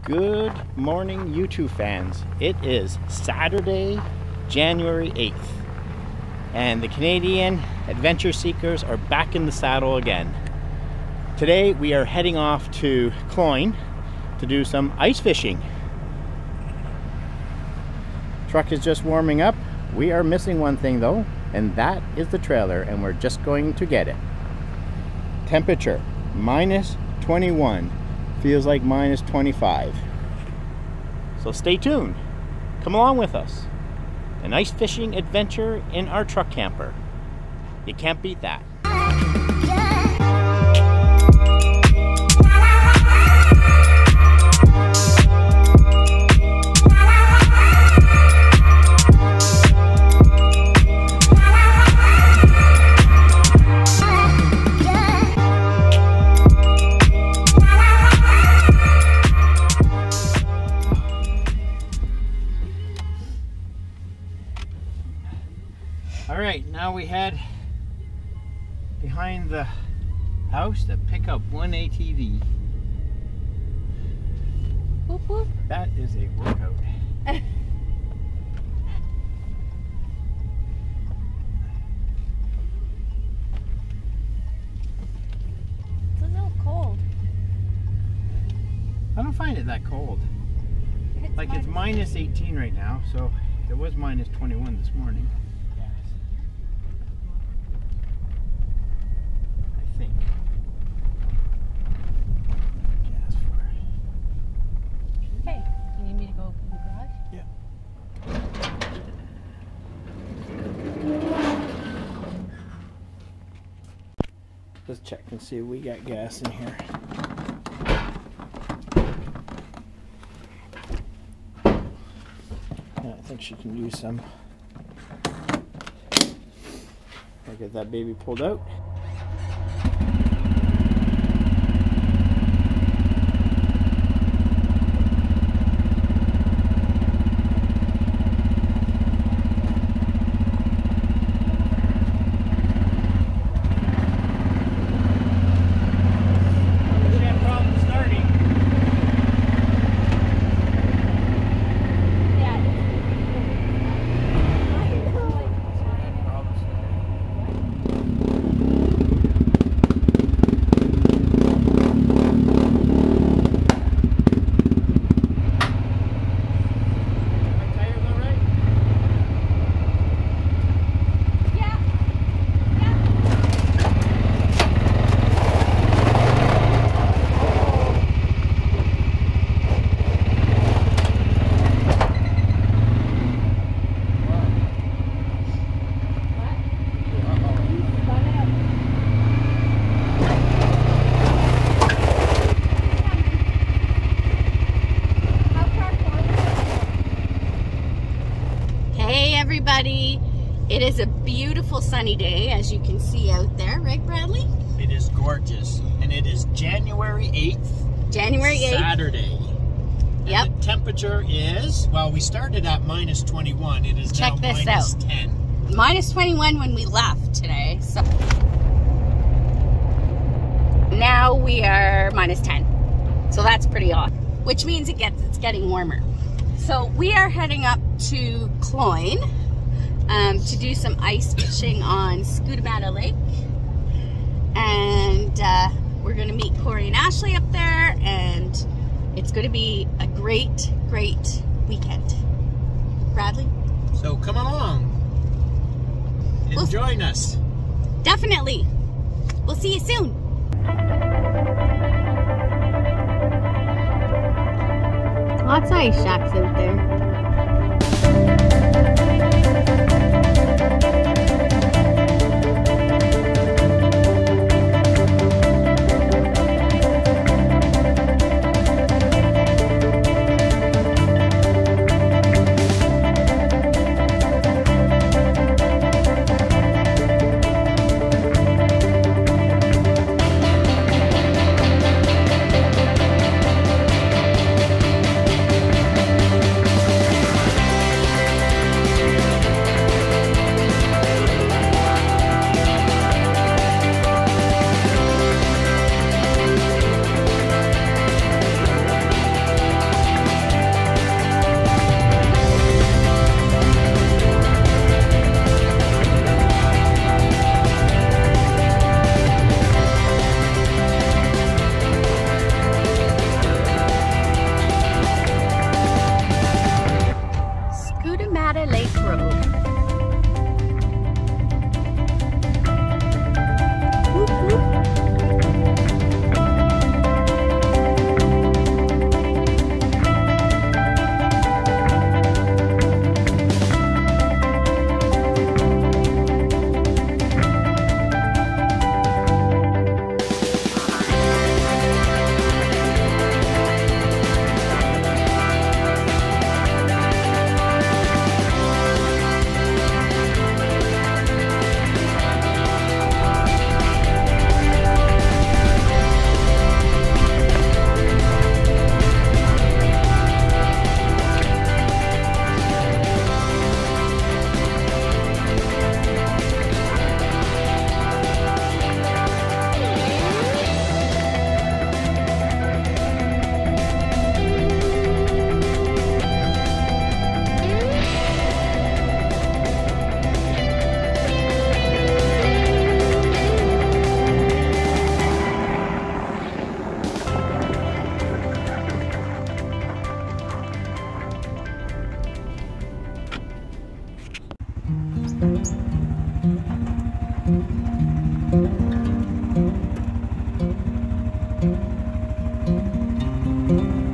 Good morning, U2 fans. It is Saturday, January 8th, and the Canadian adventure seekers are back in the saddle again. Today we are heading off to Crownland to do some ice fishing. Truck is just warming up. We are missing one thing though, and that is the trailer, and we're just going to get it. Temperature -21. Feels like -25. So stay tuned. Come along with us. An ice fishing adventure in our truck camper. You can't beat that. Alright, now we head behind the house to pick up one ATV. Whoop, whoop. That is a workout. It's a little cold. I don't find it that cold. It's -18 right now, so it was -21 this morning. Think. Gas for it. Hey, you need me to go open the garage? Yeah. Let's check and see if we got gas in here. Yeah, I think she can use some. I'll get that baby pulled out. Everybody, it is a beautiful sunny day, as you can see out there, right, Bradley? It is gorgeous, and it is January 8th. January 8th. Saturday. Yep. And the temperature is, well, we started at -21. It is Check now this -10. out. -21 when we left today. So now we are -10. So that's pretty odd, which means it's getting warmer. So we are heading up to Crownland to do some ice fishing on Scootamata Lake, and we're going to meet Corey and Ashley up there, and it's going to be a great weekend. Bradley? So come along and join us. Definitely. We'll see you soon. Lots of ice shacks out there. Okay.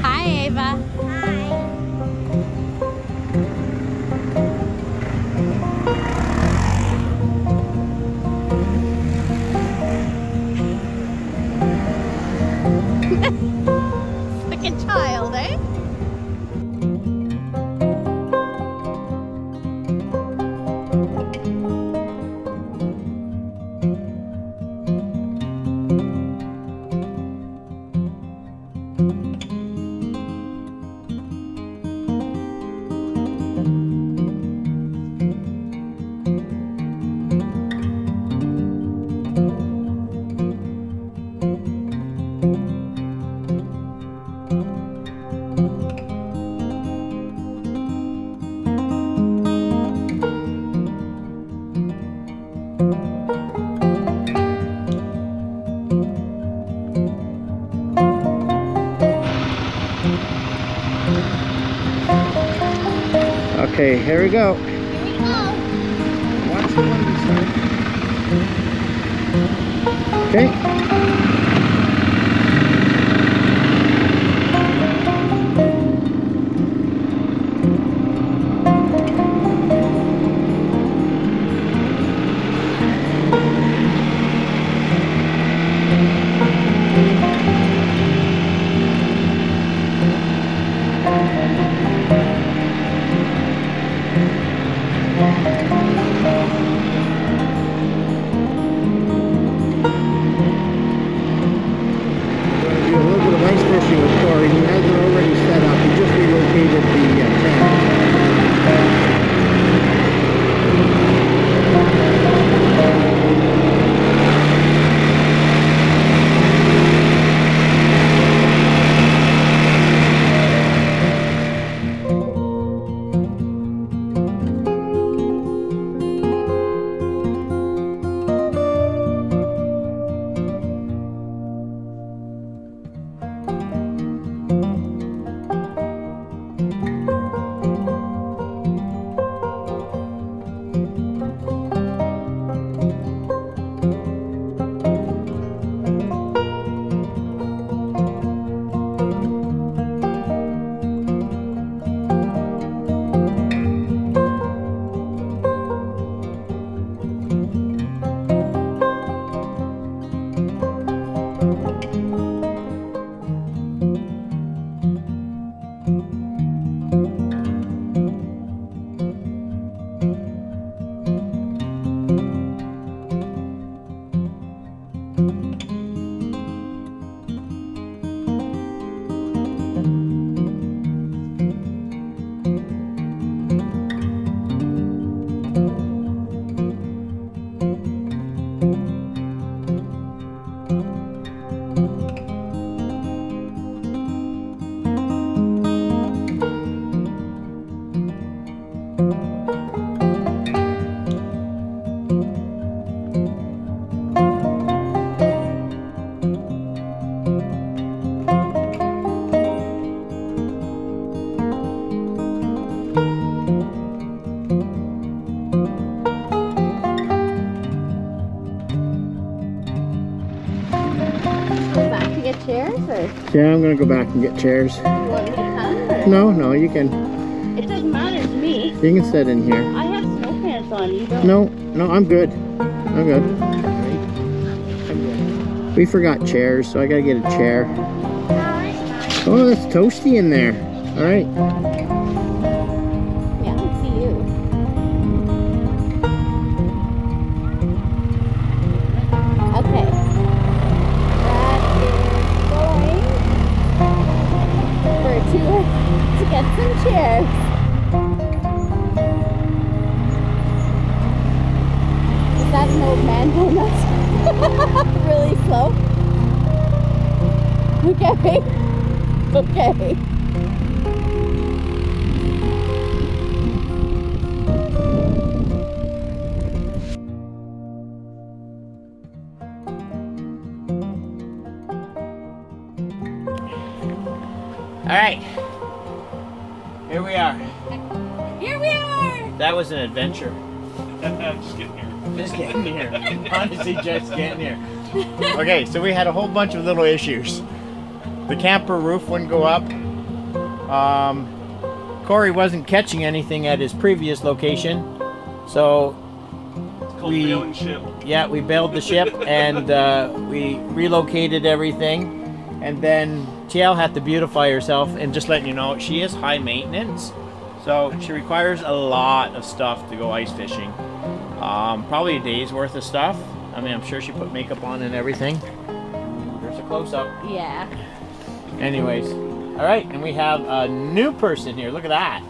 Hi, Ava. Like a child, eh? Okay, here we go. Here we go. Watch the one beside. Okay. Yeah, I'm gonna go back and get chairs. You want me to come? Or? No, no, you can. It doesn't matter to me. You can sit in here. I have snow pants on. You don't. No, no, I'm good. I'm good. We forgot chairs, so I gotta get a chair. Oh, that's toasty in there. All right. Yeah, I don't see you. Okay. That is going for a tour to get some chairs. Is that an old man going up? Really slow? Okay. Okay. All right. Here we are. Here we are! That was an adventure. Just getting here. Just getting here. Honestly, just getting here. Okay, so we had a whole bunch of little issues. The camper roof wouldn't go up. Corey wasn't catching anything at his previous location, so It's called bailing ship. yeah, we bailed the ship and we relocated everything. And then TL had to beautify herself, and just letting you know, she is high maintenance, so she requires a lot of stuff to go ice fishing. Probably a day's worth of stuff. I mean, I'm sure she put makeup on and everything. There's a close-up. Yeah. Anyways, all right, and we have a new person here. Look at that.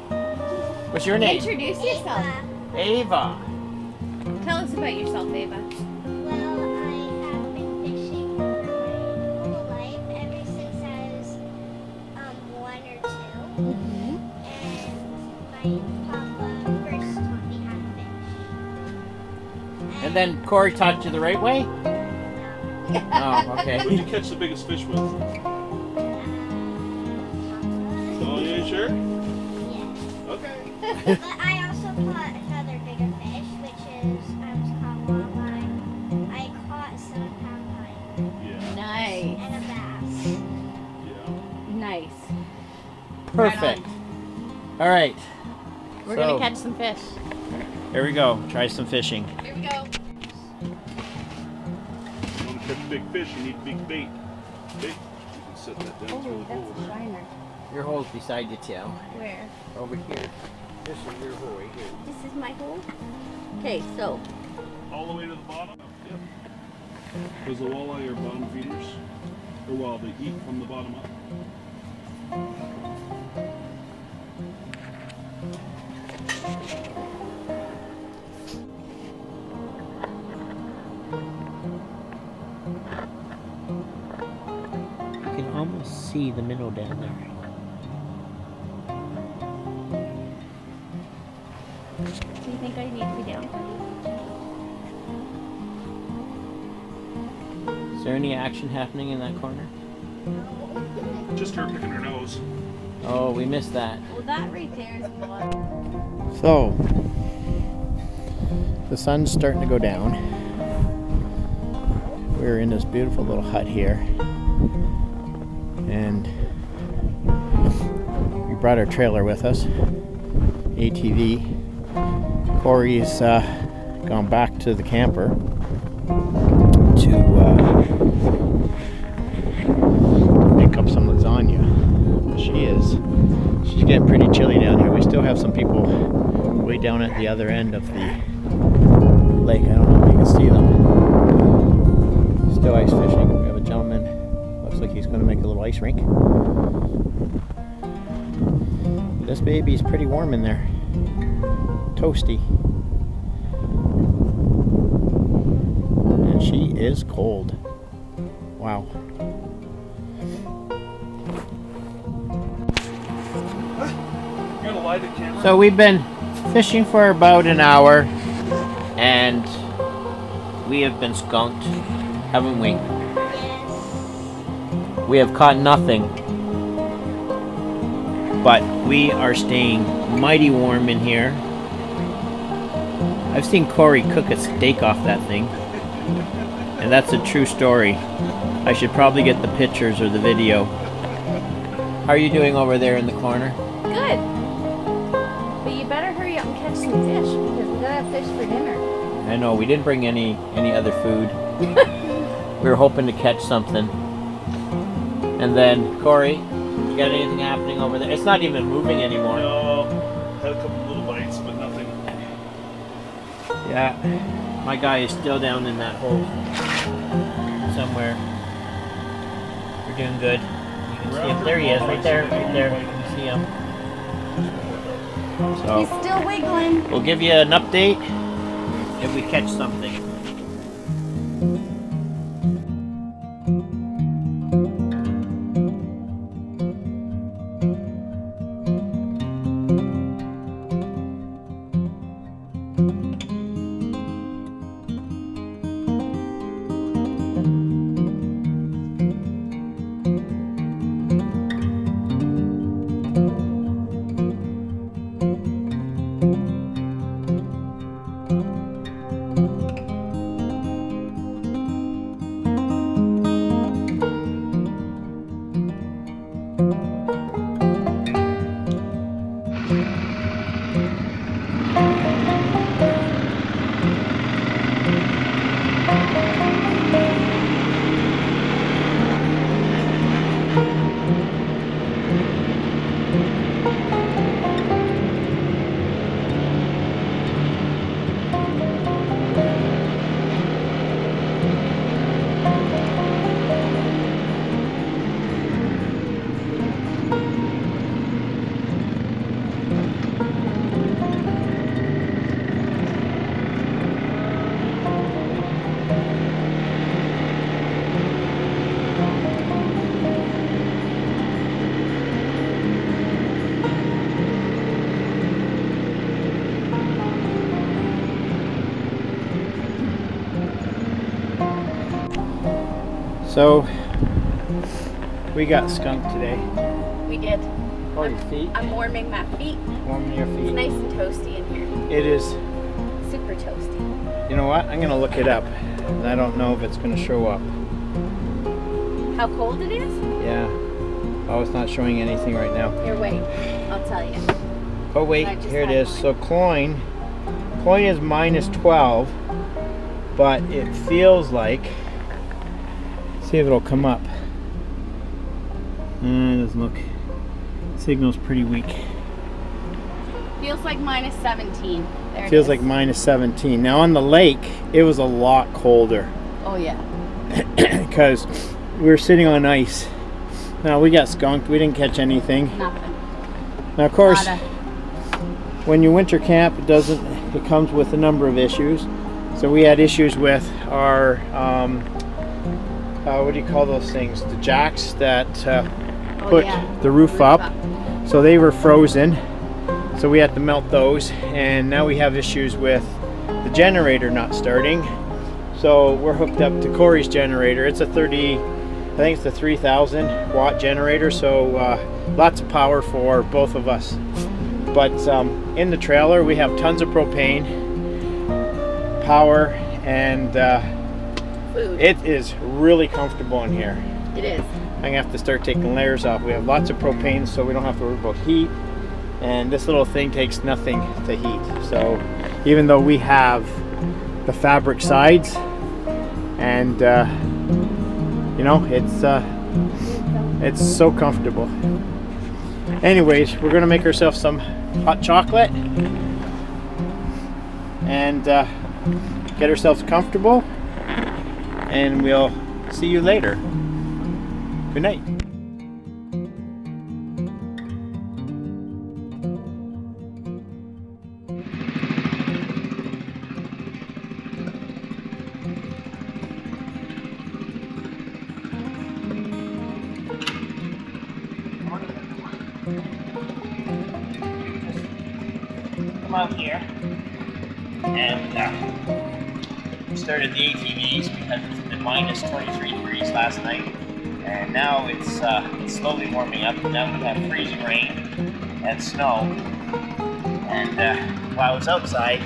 What's your name? Introduce yourself. Ava. Tell us about yourself, Ava. Well, I have been fishing for my whole life, ever since I was 1 or 2. And my papa first taught me how to fish. And then Corey taught you the right way? Oh, okay. What did you catch the biggest fish with? Oh, you ain't sure? Yes. Okay. But I also caught another bigger fish, which is called walleye. I caught a 7-pound line Yeah. Nice. and a bass. Yeah. Nice. Perfect. All right. We're So, gonna catch some fish. Here we go. Try some fishing. Here we go. You want to catch big fish, you need big bait. Okay? You can set that down. It's really cool. shiner. Your hole's beside you, TL. Where? Over here. This is your hole right here. This is my hole? Okay, so. All the way to the bottom? Yep. Because the walleye are bottom feeders. Or well, they eat from the bottom up. You can almost see the minnow down there. Do you think I need to be down for this? Is there any action happening in that corner? Just her picking her nose. Oh, we missed that. Well, that right there is water. So, the sun's starting to go down. We're in this beautiful little hut here. And we brought our trailer with us, ATV. Corey's gone back to the camper to make up some lasagna. She's getting pretty chilly down here. We still have some people way down at the other end of the lake. I don't know if you can see them. Still ice fishing. We have a gentleman, looks like he's going to make a little ice rink. This baby's pretty warm in there. Toasty. And she is cold. Wow. You're gonna light the camera? So we've been fishing for about an hour and we have been skunked, haven't we? Yes. We have caught nothing, but we are staying mighty warm in here. I've seen Corey cook a steak off that thing, and that's a true story. I should probably get the pictures or the video. How are you doing over there in the corner? Good. But you better hurry up and catch some fish because we gotta have fish for dinner. I know, we didn't bring any other food. We were hoping to catch something. And then, Corey, you got anything happening over there? It's not even moving anymore. No, had a couple little bites, but nothing. Yeah, my guy is still down in that hole somewhere. We're doing good. You can see him. There he is, right there, right there. You can see him. So He's still wiggling. we'll give you an update if we catch something. So we got skunked today. We did. Oh, your feet? I'm warming my feet. Warming your It's feet. nice and toasty in here. It is. Super toasty. You know what? I'm gonna look it up. And I don't know if it's gonna show up. How cold it is? Yeah. Oh, it's not showing anything right now. Here, wait. I'll tell you. Oh wait, I just here it had is. mine. So Cloyne is minus 12, but it feels like. See if it'll come up. It doesn't look. Signal's pretty weak. Feels like minus 17. There it Feels is. like minus 17. Now on the lake, it was a lot colder Oh yeah. because we were sitting on ice. Now we got skunked. We didn't catch anything. Nothing. Now of course, Nada. when you winter camp, it comes with a number of issues. So we had issues with our what do you call those things? The jacks that put the roof up. So they were frozen. So we had to melt those, and now we have issues with the generator not starting. So we're hooked up to Corey's generator. It's a 3,000 watt generator, so lots of power for both of us. But in the trailer we have tons of propane, power, and Food. it is really comfortable in here. It is. I'm gonna have to start taking layers off. We have lots of propane, so we don't have to worry about heat. And this little thing takes nothing to heat. So even though we have the fabric sides, and you know, it's so comfortable. Anyways, we're gonna make ourselves some hot chocolate and get ourselves comfortable, and we'll see you later. Good night. Come out here and we started the ATVs because it's been minus 23 degrees last night, and now it's slowly warming up. Now we have freezing rain and snow, and while I was outside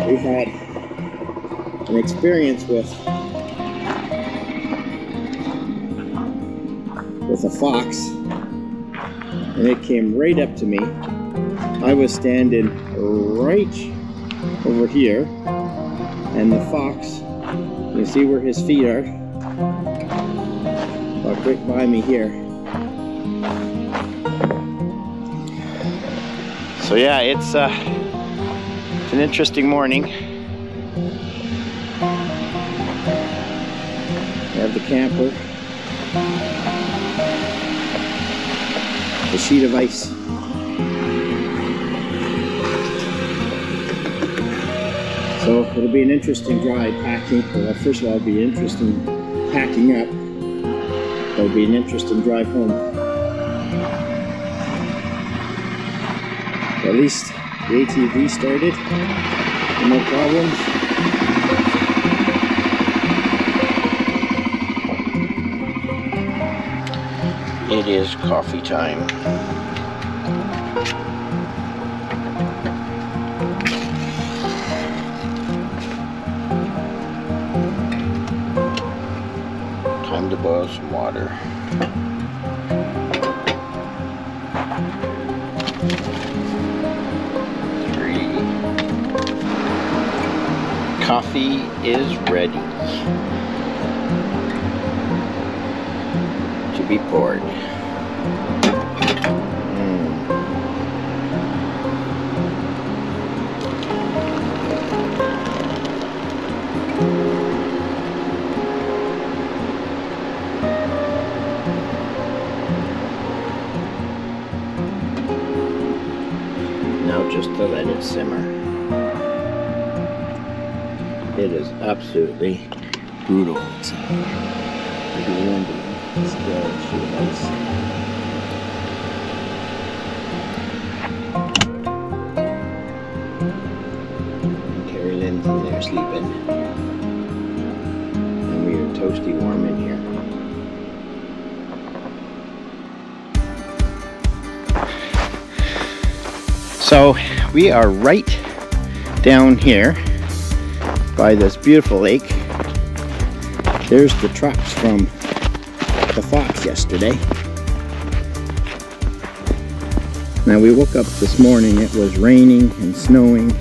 we had an experience with with a fox, and it came right up to me. I was standing right over here, and the fox, you see where his feet are, walked right by me here. So yeah, it's an interesting morning. We have the camper, the sheet of ice. So it'll be an interesting drive packing. Well, first of all, it'll be interesting packing up. It'll be an interesting drive home. At least the ATV started, no problems. It is coffee time. Time to boil some water. Coffee is ready to be poured. Now just to let it simmer. It is absolutely brutal outside. Look at the window. It's good. Carrie Lynn's in there sleeping. And we are toasty warm in here. So we are right down here by this beautiful lake. There's the tracks from the fox yesterday. Now we woke up this morning, it was raining and snowing.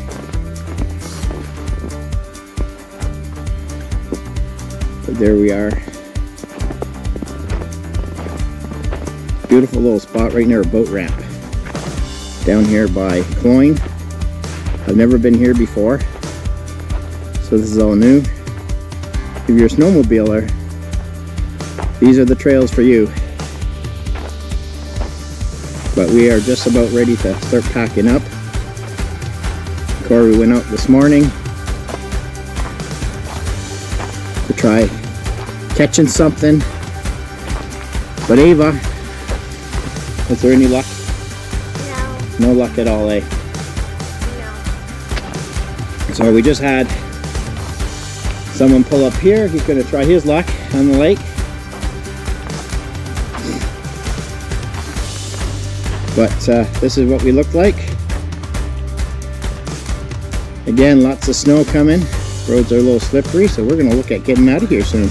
But there we are. Beautiful little spot right near a boat ramp. Down here by Cloyne. I've never been here before. So this is all new. If you're a snowmobiler, these are the trails for you. But we are just about ready to start packing up. Corey went out this morning to try catching something. But Ava, is there any luck? No. No luck at all, eh? No. So we just had someone pull up here. He's going to try his luck on the lake. But this is what we look like. Again, lots of snow coming. Roads are a little slippery, so we're going to look at getting out of here soon.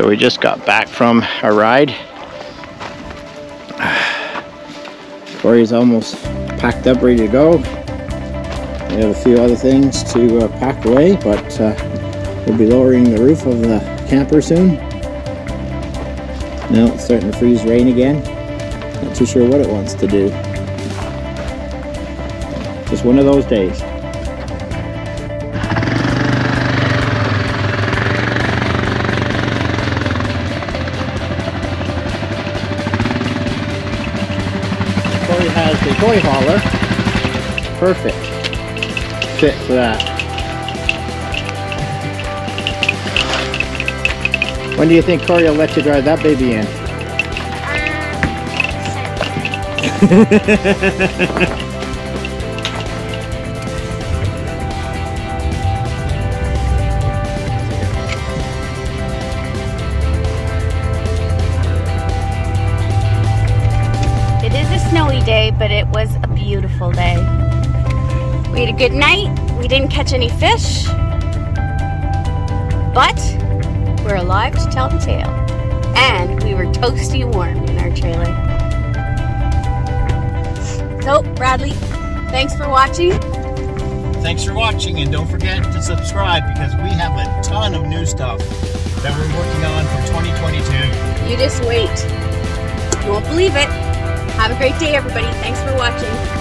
So we just got back from a ride. Corey's almost packed up, ready to go. We have a few other things to pack away, but we'll be lowering the roof of the camper soon. Now it's starting to freeze rain again. Not too sure what it wants to do. Just one of those days. Corey has the toy hauler. Perfect fit for that. When do you think Corey will let you drive that baby in? It is a snowy day, but it was a beautiful day. We had a good night. We didn't catch any fish, but we're alive to tell the tale. And we were toasty warm in our trailer. So, Bradley, thanks for watching. Thanks for watching, and don't forget to subscribe because we have a ton of new stuff that we're working on for 2022. You just wait. You won't believe it. Have a great day, everybody. Thanks for watching.